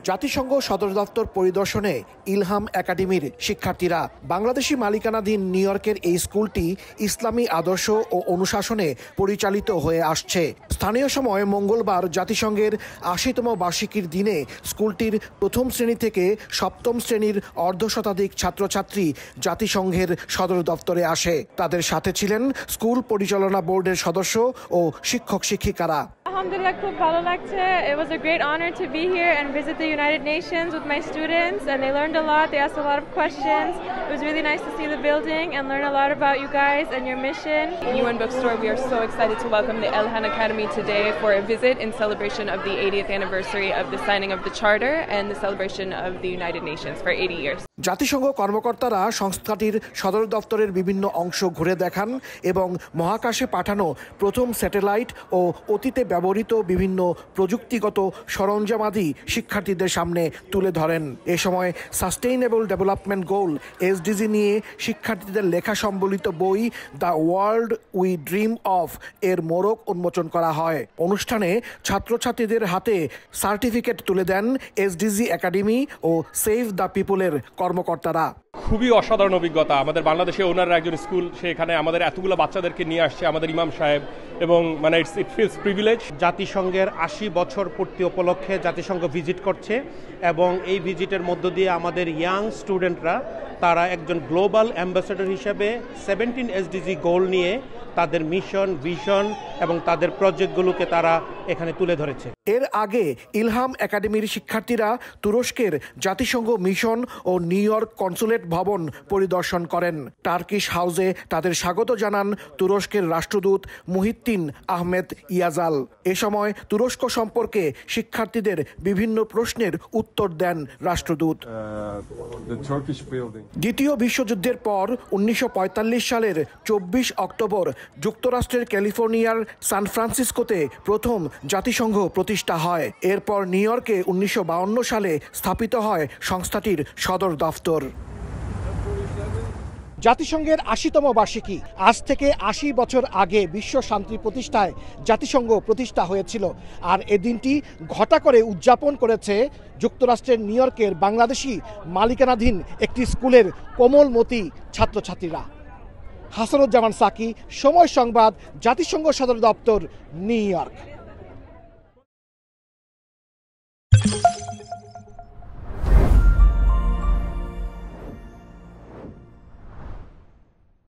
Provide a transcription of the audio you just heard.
জাতিসংঘ সদর দপ্তর পরিদর্শনে ইলহাম একাডেমির শিক্ষার্থীরা। বাংলাদেশি মালিকানাধীন নিউ ইয়র্কের এই স্কুলটি ইসলামী আদর্শ ও অনুশাসনে পরিচালিত হয়ে আসছে। স্থানীয় সময় মঙ্গলবার জাতিসংঘের ৮০তম বার্ষিকীর দিনে স্কুলটির প্রথম শ্রেণী থেকে সপ্তম শ্রেণীর অর্ধশতাধিক ছাত্রছাত্রী জাতিসংঘের সদর দপ্তরে আসে। তাদের সাথে ছিলেন স্কুল পরিচালনা বোর্ডের সদস্য ও শিক্ষক শিক্ষিকারা। Alhamdulillah, খুব ভালো লাগছে. It was a great honor to be here and visit the United Nations with my students, and they learned a lot. They asked a lot of questions. It was really nice to see the building and learn a lot about you guys and your mission. UN Bookstore, we are so excited to welcome the Elhan Academy today for a visit in celebration of the 80th anniversary of the signing of the Charter and the celebration of the United Nations for 80 years. জাতিসংঘ কর্মকর্তারা সংস্থাটির সদর দপ্তরের বিভিন্ন অংশ ঘুরে দেখান এবং মহাকাশে পাঠানো প্রথম স্যাটেলাইট ও অতীতে ব্যবহৃত বিভিন্ন প্রযুক্তিগত সরঞ্জামাদি শিক্ষার্থীদের সামনে তুলে ধরেন। এ সময় সাস্টেইনেবল ডেভেলপমেন্ট গোল এসডিজি নিয়ে শিক্ষার্থীদের লেখা সম্বলিত বই the world we dream of এর মোড়ক উন্মোচন করা হয়। অনুষ্ঠানে ছাত্রছাত্রীদের হাতে সার্টিফিকেট তুলে দেন এসডিজি একাডেমি ও সেভ দ্য পিপলের কর্মকর্তারা। খুবই অসাধারণ অভিজ্ঞতা। আমাদের বাংলাদেশে ওনার একজন স্কুল, সেখানে আমাদের এতগুলো বাচ্চাদেরকে নিয়ে আসছে আমাদের ইমাম সাহেব, এবং মানে ইট ফিলস প্রিভিলেজ। জাতিসংঘের ৮০ বছর পূর্তি উপলক্ষে জাতিসংঘ ভিজিট করছে এবং এই ভিজিটের মধ্য দিয়ে আমাদের ইয়াং স্টুডেন্টরা তারা একজন গ্লোবাল অ্যাম্বাসেডর হিসেবে 17 এসডিজি গোল নিয়ে তাদের মিশন, ভিশন এবং তাদের প্রজেক্টগুলোকে তারা এখানে তুলে ধরেছে। এর আগে ইলহাম একাডেমির শিক্ষার্থীরা তুরস্কের জাতিসংঘ মিশন ও নিউ ইয়র্ক কনসুলেট ভবন পরিদর্শন করেন। টার্কিশ হাউসে তাদের স্বাগত জানান তুরস্কের রাষ্ট্রদূত মুহিদ্দিন আহমেদ ইয়াজাল। এ সময় তুরস্ক সম্পর্কে শিক্ষার্থীদের বিভিন্ন প্রশ্নের উত্তর দেন রাষ্ট্রদূত। দ্বিতীয় বিশ্বযুদ্ধের পর ১৯৪৫ সালের ২৪ অক্টোবর যুক্তরাষ্ট্রের ক্যালিফোর্নিয়ার সান ফ্রান্সিসকোতে প্রথম জাতিসংঘ প্রতিষ্ঠা হয়। এরপর নিউ ইয়র্কে ১৯৫২ সালে স্থাপিত হয় সংস্থাটির সদর দফতর। জাতিসংঘের ৮০তম বার্ষিকী। আজ থেকে ৮০ বছর আগে বিশ্ব শান্তি প্রতিষ্ঠায় জাতিসংঘ প্রতিষ্ঠা হয়েছিল, আর এ দিনটি ঘটা করে উদযাপন করেছে যুক্তরাষ্ট্রের নিউ ইয়র্কের বাংলাদেশি মালিকানাধীন একটি স্কুলের কোমলমতি ছাত্রছাত্রীরা। হাসানুজ্জামান সাকি, সময় সংবাদ, জাতিসংঘ সদর দপ্তর, নিউ ইয়র্ক।